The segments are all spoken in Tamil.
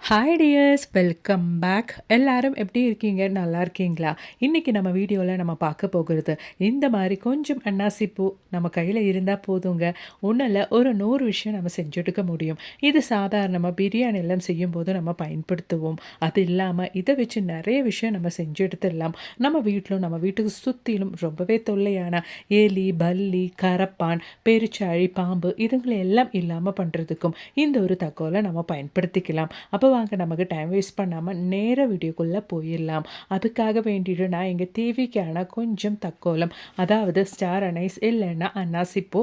Hi tears, welcome back. எல்லாரும் எப்படி இருக்கீங்க? நல்லா இருக்கீங்களா? இன்றைக்கி நம்ம வீடியோவில் நம்ம பார்க்க போகிறது இந்த மாதிரி கொஞ்சம் அன்னாசிப்பூ நம்ம கையில் இருந்தால் போதுங்க. ஒன்றும் இல்லை, ஒரு 100 விஷயம் நம்ம செஞ்செடுக்க முடியும். இது சாதாரணமாக பிரியாணி எல்லாம் செய்யும்போது நம்ம பயன்படுத்துவோம். அது இல்லாமல் இதை வச்சு நிறைய விஷயம் நம்ம செஞ்சு எடுத்துடலாம். நம்ம வீட்டுக்கு சுற்றிலும் ரொம்பவே தொல்லையான எலி, பல்லி, கரப்பான், பெருச்சாழி, பாம்பு இதுங்களை எல்லாம் இல்லாமல் பண்ணுறதுக்கும் இந்த ஒரு தகவலை நம்ம பயன்படுத்திக்கலாம். அப்போ வாங்க, நமக்கு டைம் வேஸ்ட் பண்ணாமல் நேர வீடியோக்குள்ளே போயிடலாம். அதுக்காக வேண்டிட்டு நான் எங்கள் தேவைக்கான கொஞ்சம் தக்கோலம், அதாவது ஸ்டார் அனைஸ் இல்லைன்னா அன்னாசிப்பூ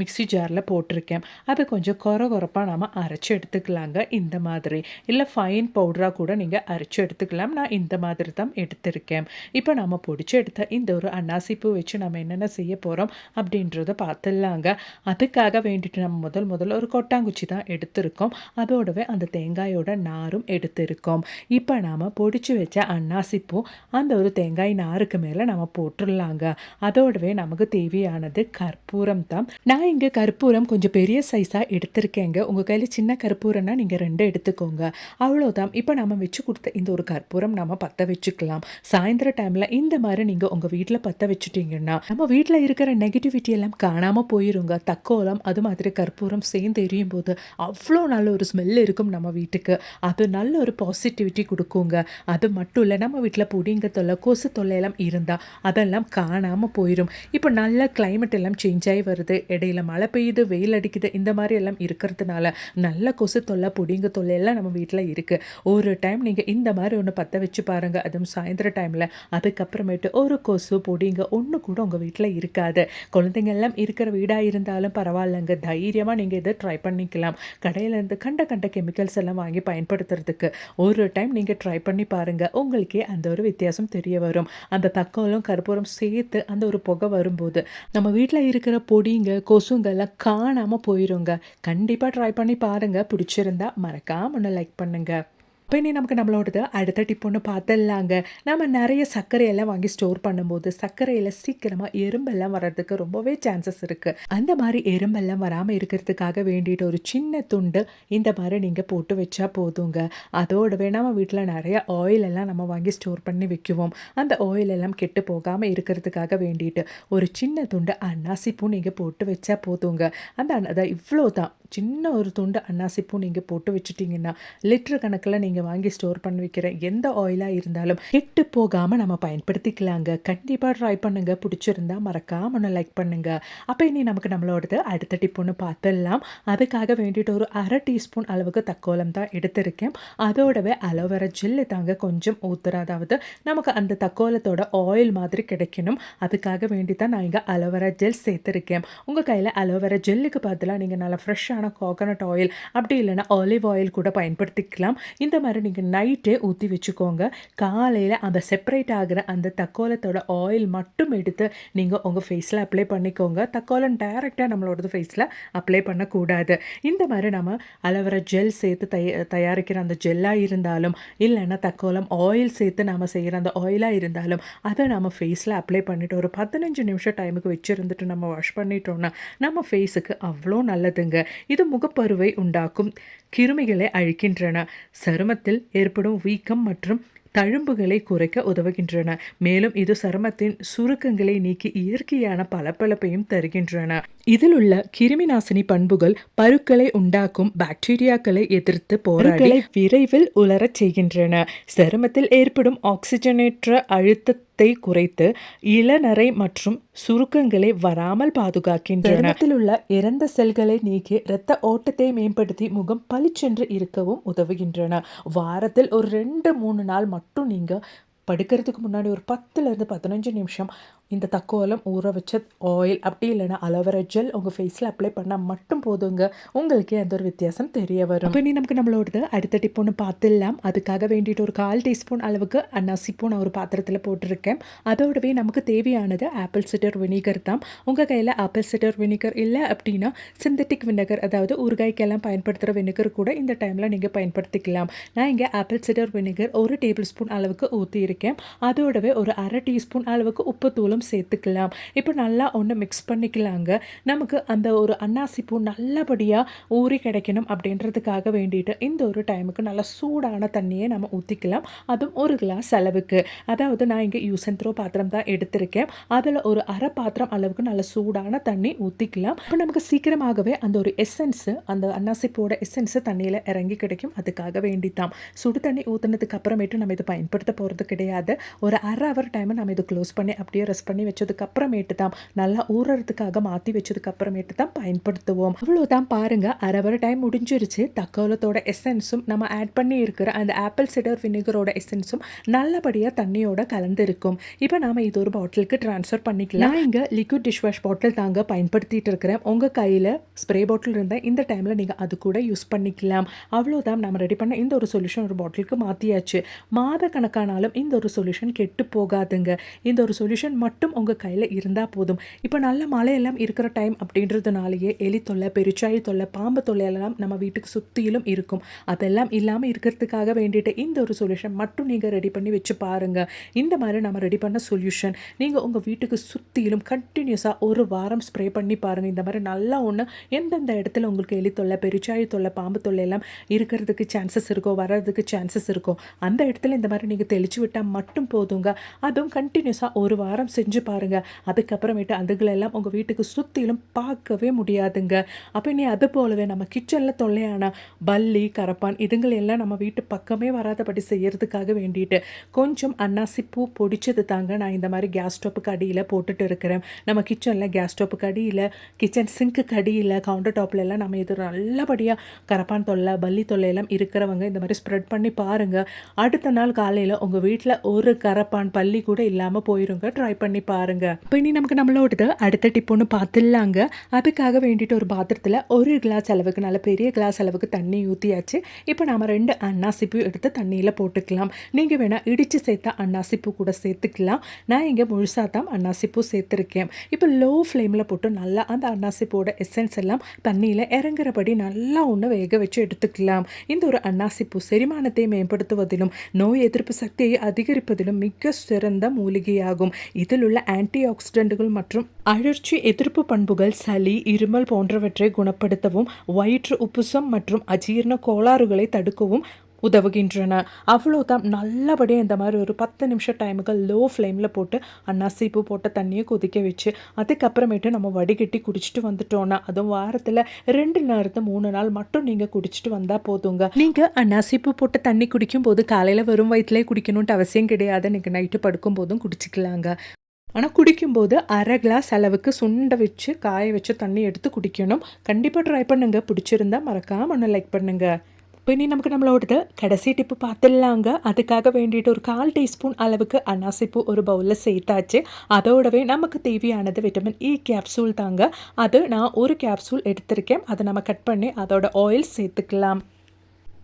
மிக்ஸி ஜாரில் போட்டிருக்கேன். அதை கொஞ்சம் கொரப்பாக நாம் அரைச்சி எடுத்துக்கலாங்க. இந்த மாதிரி இல்லை ஃபைன் பவுடராக கூட நீங்கள் அரைச்சி எடுத்துக்கலாம். நான் இந்த மாதிரி தான் எடுத்திருக்கேன். இப்போ நம்ம பொடிச்சு எடுத்த இந்த ஒரு அன்னாசிப்பூ வச்சு நம்ம என்னென்ன செய்ய போகிறோம் அப்படின்றத பார்த்துடலாங்க. அதுக்காக வேண்டிட்டு நம்ம முதல்ல ஒரு கொட்டாங்குச்சி தான் எடுத்திருக்கோம். அதோடவே அந்த தேங்காயோட நாரும் எடுத்திருக்கோம். இப்போ நாம் பொடிச்சு வச்ச அன்னாசிப்பூ அந்த ஒரு தேங்காய் நாருக்கு மேலே நம்ம போட்டுடலாங்க. அதோடவே நமக்கு தேவையானது கற்பூரம் தான். நான் இங்கே கற்பூரம் கொஞ்சம் பெரிய சைஸாக எடுத்திருக்கேங்க. உங்கள் கையில் சின்ன கற்பூரம்னா நீங்கள் 2 எடுத்துக்கோங்க, அவ்வளோதான். இப்போ நம்ம வச்சு கொடுத்த இந்த ஒரு கற்பூரம் நம்ம பற்ற வச்சுக்கலாம். சாயந்தர டைமில் இந்த மாதிரி நீங்கள் உங்கள் வீட்டில் பற்ற வச்சுட்டிங்கன்னா நம்ம வீட்டில் இருக்கிற நெகட்டிவிட்டி எல்லாம் காணாமல் போயிருங்க. தக்கோலம் அது மாதிரி கற்பூரம் சேர்ந்து எரியும் போது அவ்வளோ நல்ல ஒரு ஸ்மெல் இருக்கும் நம்ம வீட்டுக்கு. அது நல்ல ஒரு பாசிட்டிவிட்டி கொடுக்குங்க. அது மட்டும் இல்லை, நம்ம வீட்டில் பொடிங்க தொல்லை, கொசு தொல்லையெல்லாம் இருந்தால் அதெல்லாம் காணாமல் போயிடும். இப்போ நல்ல கிளைமேட் எல்லாம் சேஞ்ச் ஆகி வருது. இடையில மழை பெய்யுது, வெயில் அடிக்குது, இந்த மாதிரி எல்லாம் இருக்கிறதுனால நல்ல கொசு தொல்லை, பொடிங்க தொல்லை எல்லாம் நம்ம வீட்டில் இருக்குது. ஒரு டைம் நீங்கள் இந்த மாதிரி ஒன்று பற்ற வச்சு பாருங்கள், அதுவும் சாயந்தர டைமில். அதுக்கப்புறமேட்டு ஒரு கொசு பொடிங்க ஒன்று கூட உங்கள் வீட்டில் இருக்காது. குழந்தைங்க எல்லாம் இருக்கிற வீடாக இருந்தாலும் பரவாயில்லைங்க, தைரியமாக நீங்கள் இதை ட்ரை பண்ணிக்கலாம். கடையிலேருந்து கண்ட கெமிக்கல்ஸ் எல்லாம் வாங்கி பயன்படுத்துறதுக்கு ஒரு டைம் நீங்கள் ட்ரை பண்ணி பாருங்கள். உங்களுக்கே அந்த ஒரு வித்தியாசம் தெரிய வரும். அந்த தக்கோலம் கற்பூரம் சேர்த்து அந்த ஒரு புகை வரும்போது நம்ம வீட்டில் இருக்கிற பொடிங்க கொசுங்கெல்லாம் காணாமல் போயிருங்க. கண்டிப்பாக ட்ரை பண்ணி பாருங்கள். பிடிச்சிருந்தா மறக்காம ஒன்று லைக் பண்ணுங்கள். இப்போ இனி நமக்கு நம்மளோடது அடுத்த டிப் ஒன்று பார்த்துடலாங்க. நம்ம நிறைய சர்க்கரையெல்லாம் வாங்கி ஸ்டோர் பண்ணும்போது சர்க்கரையில் சீக்கிரமாக எறும்பெல்லாம் வர்றதுக்கு ரொம்பவே சான்சஸ் இருக்குது. அந்த மாதிரி எறும்பெல்லாம் வராமல் இருக்கிறதுக்காக வேண்டிட்டு ஒரு சின்ன துண்டு இந்த மாதிரி நீங்கள் போட்டு வச்சா போதுங்க. அதோடவே நம்ம வீட்டில் நிறைய ஆயில் எல்லாம் நம்ம வாங்கி ஸ்டோர் பண்ணி வைக்குவோம். அந்த ஆயில் எல்லாம் கெட்டு போகாமல் இருக்கிறதுக்காக வேண்டிட்டு ஒரு சின்ன துண்டு அன்னாசிப்பூ நீங்கள் போட்டு வச்சா போதுங்க. அந்த இவ்வளோ தான், சின்ன ஒரு துண்டு அன்னாசிப்பூ நீங்கள் போட்டு வச்சுட்டிங்கன்னா லிட்டர் கணக்கில் நீங்கள் வாங்கி ஸ்டோர் பண்ணி வைக்கிற எந்த ஆயிலாக இருந்தாலும் கெட்டு போகாமல் நம்ம பயன்படுத்திக்கலாங்க. கண்டிப்பாக ட்ரை பண்ணுங்க. பிடிச்சிருந்தா மறக்காம ஒன்று லைக் பண்ணுங்க. அப்போ இனி நமக்கு நம்மளோடது அடுத்த டிப் ஒன்று பார்த்துடலாம். அதுக்காக வேண்டிட்டு ஒரு 1/2 டீஸ்பூன் அளவுக்கு தக்கோலம் தான் எடுத்திருக்கேன். அதோடவே அலோவேரா ஜெல்லு தாங்க கொஞ்சம் ஊற்றுறேன். அதாவது நமக்கு அந்த தக்கோலத்தோட ஆயில் மாதிரி கிடைக்கணும். அதுக்காக வேண்டி தான் நான் இங்கே அலோவேரா ஜெல் சேர்த்துருக்கேன். உங்கள் கையில் அலோவேரா ஜெல்லுக்கு பதிலாக நீங்கள் நல்லா ஃப்ரெஷ்ஷான கோகனட் ஆயில் அப்படி இல்லைன்னா ஆலிவ் ஆயில் கூட பயன்படுத்திக்கலாம். இந்த மாதிரி நீங்கள் நைட்டே ஊற்றி வச்சுக்கோங்க. காலையில் அந்த செப்பரேட் ஆகிற அந்த தக்கோலத்தோட ஆயில் மட்டும் எடுத்து நீங்கள் உங்கள் ஃபேஸில் அப்ளை பண்ணிக்கோங்க. தக்கோலம் டைரெக்டாக நம்மளோட ஃபேஸில் அப்ளை பண்ணக்கூடாது. இந்த மாதிரி நம்ம அலோவேரா ஜெல் சேர்த்து தயாரிக்கிற அந்த ஜெல்லாக இருந்தாலும் இல்லைன்னா தக்கோலம் ஆயில் சேர்த்து நாம் செய்கிற அந்த ஆயிலாக இருந்தாலும் அதை நம்ம ஃபேஸில் அப்ளை பண்ணிவிட்டு ஒரு 15 நிமிஷம் டைமுக்கு வச்சுருந்துட்டு நம்ம வாஷ் பண்ணிட்டோன்னா நம்ம ஃபேஸுக்கு அவ்வளோ நல்லதுங்க. இது முகப்பருவை உண்டாக்கும் கிருமிகளை அழிக்கின்றன. சருமத்தில் ஏற்படும் வீக்கம் மற்றும் தழும்புகளை குறைக்க உதவுகின்றன. மேலும் இது சருமத்தின் சுருக்கங்களை நீக்கி இயற்கையான பளபளப்பையும் தருகின்றன. இதில் உள்ள கிருமி நாசினி பண்புகள் பருக்களை உண்டாக்கும் பாக்டீரியாக்களை எதிர்த்து போராடி விரைவில் உலரச் செய்கின்றன. சருமத்தில் ஏற்படும் ஆக்சிஜனேற்ற அழுத்த குறைத்து இளநரை மற்றும் சுருக்கங்களை வராமல் பாதுகாக்கின்றன. உள்ள இறந்த செல்களை நீக்கி இரத்த ஓட்டத்தை மேம்படுத்தி முகம் பளிச்சென்று இருக்கவும் உதவுகின்றன. வாரத்தில் ஒரு 2-3 நாள் மட்டும் நீங்கள் படுக்கிறதுக்கு முன்னாடி ஒரு 10-15 நிமிஷம் இந்த தக்கோலம் ஊற வச்ச ஆயில் அப்படி இல்லைன்னா அலோவேரா ஜெல் உங்கள் ஃபேஸில் அப்ளை பண்ணால் மட்டும் போதுங்க. உங்களுக்கே அந்த ஒரு வித்தியாசம் தெரிய வரும். இப்போ நமக்கு நம்மளோடது அடுத்த டிப் ஒன்று பார்த்துடலாம். அதுக்காக வேண்டிட்டு ஒரு 1/4 டீஸ்பூன் அளவுக்கு அன்னாசிப்பூ நான் ஒரு பாத்திரத்தில் போட்டிருக்கேன். அதோடவே நமக்கு தேவையானது ஆப்பிள் சிடர் வினிகர் தான். உங்கள் கையில் ஆப்பிள் சிடர் வினிகர் இல்லை அப்படின்னா சிந்தட்டிக் வினிகர், அதாவது ஊறுகாய்க்கெல்லாம் பயன்படுத்துகிற வினிகர் கூட இந்த டைமில் நீங்கள் பயன்படுத்திக்கலாம். நான் இங்கே apple cider vinegar 1 table spoon அளவுக்கு ஊற்றியிருக்கேன். அதோடவே ஒரு 1/2 டீஸ்பூன் அளவுக்கு உப்பு தூளும் பூவும் சேர்த்துக்கலாம். இப்போ நல்லா ஒன்று மிக்ஸ் பண்ணிக்கலாங்க. நமக்கு அந்த ஒரு அன்னாசி பூ நல்லபடியாக ஊறி கிடைக்கணும் அப்படின்றதுக்காக வேண்டிட்டு இந்த ஒரு டைமுக்கு நல்லா சூடான தண்ணியை நம்ம ஊற்றிக்கலாம். அதுவும் ஒரு கிளாஸ் அளவுக்கு. அதாவது நான் இங்கே யூஸ் அண்ட் த்ரோ பாத்திரம் தான் எடுத்திருக்கேன். அதில் ஒரு அரை பாத்திரம் அளவுக்கு நல்ல சூடான தண்ணி ஊற்றிக்கலாம். இப்போ நமக்கு சீக்கிரமாகவே அந்த ஒரு எசன்ஸு, அந்த அன்னாசி பூவோட எசன்ஸு தண்ணியில் இறங்கி கிடைக்கும். அதுக்காக வேண்டித்தான் சுடு தண்ணி ஊற்றினதுக்கு அப்புறமேட்டு நம்ம இதை பயன்படுத்த போகிறது கிடையாது. ஒரு அரை ஹவர் டைமை நம்ம இதை க்ளோஸ் பண்ணி அப்படியே ரெஸ்ட் பண்ணி வச்சதுக்கு அப்புறமேட்டு தான் நல்லா ஊறுறதுக்காக மாற்றி வச்சதுக்கு அப்புறமேட்டு தான் பயன்படுத்துவோம். அவ்வளோதான் பாருங்கள், அரை ஹவர் டைம் முடிஞ்சிருச்சு. தக்கோலத்தோட எசன்ஸும் நம்ம ஆட் பண்ணி இருக்கிற அந்த ஆப்பிள் சிடர் வினிகரோட எசன்ஸும் நல்லபடியாக தண்ணியோட கலந்து இருக்கும். இப்போ நாம் இது ஒரு பாட்டிலுக்கு ட்ரான்ஸ்ஃபர் பண்ணிக்கலாம். நான் இங்கே லிக்விட் டிஷ் வாஷ் பாட்டில் தாங்க பயன்படுத்திட்டு இருக்கிறேன். உங்கள் கையில் ஸ்ப்ரே பாட்டில் இருந்தால் இந்த டைமில் நீங்கள் அது கூட யூஸ் பண்ணிக்கலாம். அவ்வளோதான், நம்ம ரெடி பண்ண இந்த ஒரு சொல்யூஷன் ஒரு பாட்டிலுக்கு மாற்றியாச்சு. மாத கணக்கானாலும் இந்த ஒரு சொல்யூஷன் கெட்டு போகாதுங்க. இந்த ஒரு சொல்யூஷன் மட்டும் உங்கள் கையில் இருந்தால் போதும். இப்போ நல்ல மழையெல்லாம் இருக்கிற டைம் அப்படின்றதுனாலேயே எலி தொல்லை, பெருச்சாழி தொல்லை, பாம்பு தொல்லையெல்லாம் நம்ம வீட்டுக்கு சுற்றிலும் இருக்கும். அதெல்லாம் இல்லாமல் இருக்கிறதுக்காக வேண்டிட்டு இந்த ஒரு சொல்யூஷன் மட்டும் நீங்கள் ரெடி பண்ணி வச்சு பாருங்கள். இந்த மாதிரி நம்ம ரெடி பண்ண சொல்யூஷன் நீங்கள் உங்கள் வீட்டுக்கு சுற்றிலும் கண்டினியூஸாக ஒரு வாரம் ஸ்ப்ரே பண்ணி பாருங்கள். இந்த மாதிரி நல்லா ஒன்று எந்தெந்த இடத்துல உங்களுக்கு எலி தொல்லை, பெருச்சாழி தொல்லை, பாம்பு தொல்லை எல்லாம் இருக்கிறதுக்கு சான்சஸ் இருக்கோ, வர்றதுக்கு சான்சஸ் இருக்கோ, அந்த இடத்துல இந்த மாதிரி நீங்கள் தெளிச்சு விட்டால் மட்டும் போதுங்க. அதுவும் கண்டினியூஸாக ஒரு வாரம் செஞ்சு பாருங்கள். அதுக்கப்புறமேட்டு அதுகளெல்லாம் உங்கள் வீட்டுக்கு சுற்றிலும் பார்க்கவே முடியாதுங்க. அப்போ நீ அது போலவே நம்ம கிச்சனில் தொல்லையான பல்லி, கரப்பான் இதுங்களெல்லாம் நம்ம வீட்டு பக்கமே வராதபடி செய்யறதுக்காக வேண்டிட்டு கொஞ்சம் அன்னாசி பூ பொடிச்சது தாங்க நான் இந்த மாதிரி கேஸ் ஸ்டோப்புக்கு அடியில் போட்டுட்டு இருக்கிறேன். நம்ம கிச்சனில் கேஸ் ஸ்டோப்புக்கு அடியில், கிச்சன் சிங்க்கு அடியில், கவுண்டர் டாப்ல எல்லாம் நம்ம இது நல்லபடியாக கரப்பான் தொல்லை, பல்லி தொல்லையெல்லாம் இருக்கிறவங்க இந்த மாதிரி ஸ்ப்ரெட் பண்ணி பாருங்கள். அடுத்த நாள் காலையில் உங்கள் வீட்டில் ஒரு கரப்பான் பல்லி கூட இல்லாமல் போயிருங்க. ட்ரை பண்ணி பாருங்கள். இப்போ இனி நமக்கு நம்மளோடது அடுத்த டிப் ஒன்று பார்த்துடலாங்க. அதுக்காக வேண்டிட்டு ஒரு பாத்திரத்தில் ஒரு கிளாஸ் அளவுக்கு, நல்ல பெரிய கிளாஸ் அளவுக்கு தண்ணி ஊற்றியாச்சு. இப்போ நாம் 2 அன்னாசிப்பூ எடுத்து தண்ணியில் போட்டுக்கலாம். நீங்கள் வேணால் இடித்து சேர்த்தா அன்னாசிப்பூ கூட சேர்த்துக்கலாம். நான் இங்கே முழுசாக தான் அன்னாசிப்பூ சேர்த்துருக்கேன். இப்போ லோ ஃப்ளேமில் போட்டு நல்லா அந்த அன்னாசிப்பூவோட எசன்ஸ் எல்லாம் தண்ணியில் இறங்குறபடி நல்லா ஒன்று வேக வச்சு எடுத்துக்கலாம். இந்த ஒரு அன்னாசிப்பூ செரிமானத்தை மேம்படுத்துவதிலும் நோய் எதிர்ப்பு சக்தியை அதிகரிப்பதிலும் மிக சிறந்த மூலிகையாகும். இதில் உள்ள ஆன்டி ஆக்சிடென்ட்டுகள் மற்றும் அழற்சி எதிர்ப்பு பண்புகள் சளி, இருமல் போன்றவற்றை குணப்படுத்தவும், வயிற்று உப்புசம் மற்றும் அஜீரண கோளாறுகளை தடுக்கவும் உதவுகின்றன. அவ்வளோதான், நல்லபடியாக இந்த மாதிரி ஒரு 10 நிமிஷம் டைமுக்கு லோ ஃப்ளேமில் போட்டு அன்னாசிப்பூ போட்ட தண்ணியை கொதிக்க வச்சு அதுக்கப்புறமேட்டு நம்ம வடிகட்டி குடிச்சிட்டு வந்துட்டோன்னா, அதுவும் வாரத்தில் 2 நாள் 3 நாள் மட்டும் நீங்கள் குடிச்சிட்டு வந்தால் போதுங்க. நீங்கள் அன்னாசிப்பூ போட்ட தண்ணி குடிக்கும்போது காலையில் வெறும் வயிற்றுலேயே குடிக்கணுன்ட்டு அவசியம் கிடையாது. நீங்கள் நைட்டு படுக்கும் போதும் குடிச்சிக்கலாங்க. ஆனால் குடிக்கும்போது அரை கிளாஸ் அளவுக்கு சுண்டை வச்சு காய வச்சு தண்ணி எடுத்து குடிக்கணும். கண்டிப்பாக ட்ரை பண்ணுங்கள். பிடிச்சிருந்தா மறக்காமல் ஒன்று லைக் பண்ணுங்கள். இப்போ இனி நமக்கு நம்மளோடது கடைசி டிப்பு பார்த்துடலாங்க. அதுக்காக வேண்டிட்டு ஒரு 1/4 டீஸ்பூன் அளவுக்கு அன்னாசிப்பூ ஒரு பவுலில் சேர்த்தாச்சு. அதோடவே நமக்கு தேவையானது விட்டமின் இ கேப்சூல் தாங்க. அது நான் ஒரு கேப்சூல் எடுத்திருக்கேன். அதை நம்ம கட் பண்ணி அதோட ஆயில் சேர்த்துக்கலாம்.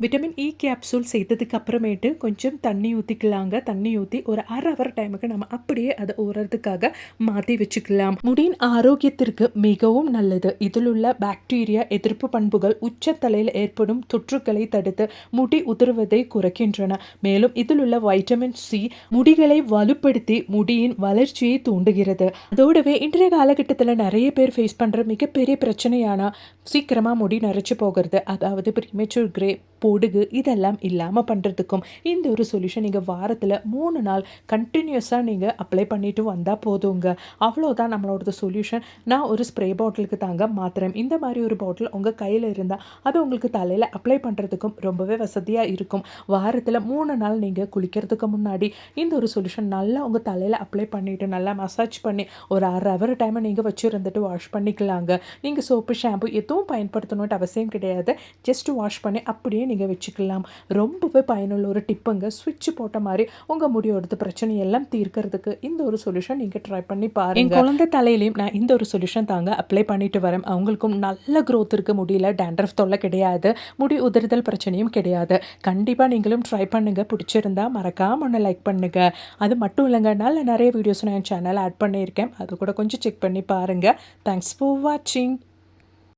விட்டமின் இ கேப்சூல் சேர்த்ததுக்கு அப்புறமேட்டு கொஞ்சம் தண்ணி ஊற்றிக்கலாங்க. தண்ணி ஊற்றி ஒரு அரை ஹவர் டைமுக்கு நம்ம அப்படியே அதை ஊறதுக்காக மாற்றி வச்சுக்கலாம். முடியின் ஆரோக்கியத்திற்கு மிகவும் நல்லது. இதில் உள்ள பாக்டீரியா எதிர்ப்பு பண்புகள் உச்சத்தலையில் ஏற்படும் தொற்றுக்களை தடுத்து முடி உதிர்வதை குறைக்கின்றன. மேலும் இதில் உள்ள வைட்டமின் சி முடிகளை வலுப்படுத்தி முடியின் வளர்ச்சியை தூண்டுகிறது. அதோடவே இன்றைய காலகட்டத்தில் நிறைய பேர் ஃபேஸ் பண்ணுற மிகப்பெரிய பிரச்சனையான சீக்கிரமாக முடி நரைச்சு போகிறது, அதாவது ப்ரீமெச்சூர் கிரே, பொடுகு இதெல்லாம் இல்லாமல் பண்ணுறதுக்கும் இந்த ஒரு சொல்யூஷன் நீங்கள் வாரத்தில் 3 நாள் கண்டினியூஸாக நீங்கள் அப்ளை பண்ணிட்டு வந்தால் போதுங்க. அவ்வளோதான் நம்மளோட சொல்யூஷன். நான் ஒரு ஸ்ப்ரே பாட்டிலுக்கு தாங்க மாத்திரம். இந்த மாதிரி ஒரு பாட்டில் உங்கள் கையில் இருந்தால் அது உங்களுக்கு தலையில் அப்ளை பண்ணுறதுக்கும் ரொம்பவே வசதியாக இருக்கும். வாரத்தில் 3 நாள் நீங்கள் குளிக்கிறதுக்கு முன்னாடி இந்த ஒரு சொல்யூஷன் நல்லா உங்கள் தலையில் அப்ளை பண்ணிவிட்டு நல்லா மசாஜ் பண்ணி ஒரு அரை ஹவர் டைமை நீங்கள் வச்சுருந்துட்டு வாஷ் பண்ணிக்கலாங்க. நீங்கள் சோப்பு, ஷாம்பு எதுவும் பயன்படுத்தணுன்ட்டு அவசியம் கிடையாது. ஜஸ்ட் வாஷ் பண்ணி அப்படியே நீங்கள் வச்சுக்கலாம். ரொம்பவே பயனுள்ள ஒரு டிப்புங்க. ஸ்விட்ச் போட்ட மாதிரி உங்கள் முடியோட பிரச்சனையெல்லாம் தீர்க்கறதுக்கு இந்த ஒரு சொல்யூஷன் நீங்கள் ட்ரை பண்ணி பாருங்க. என் குழந்தை தலையிலையும் நான் இந்த ஒரு சொல்யூஷன் தாங்க அப்ளை பண்ணிட்டு வரேன். அவங்களுக்கும் நல்ல க்ரோத் இருக்க முடியல, டேண்ட்ரஃப் தொல்லை கிடையாது, முடி உதிர்தல் பிரச்சனையும் கிடையாது. கண்டிப்பாக நீங்களும் ட்ரை பண்ணுங்கள். பிடிச்சிருந்தா மறக்காம ஒன்று லைக் பண்ணுங்கள். அது மட்டும் இல்லைங்க, நல்ல நிறைய வீடியோஸ் நான் என் சேனல் ஆட் பண்ணியிருக்கேன். அது கூட கொஞ்சம் செக் பண்ணி பாருங்கள். தேங்க்ஸ் ஃபார் வாட்சிங்.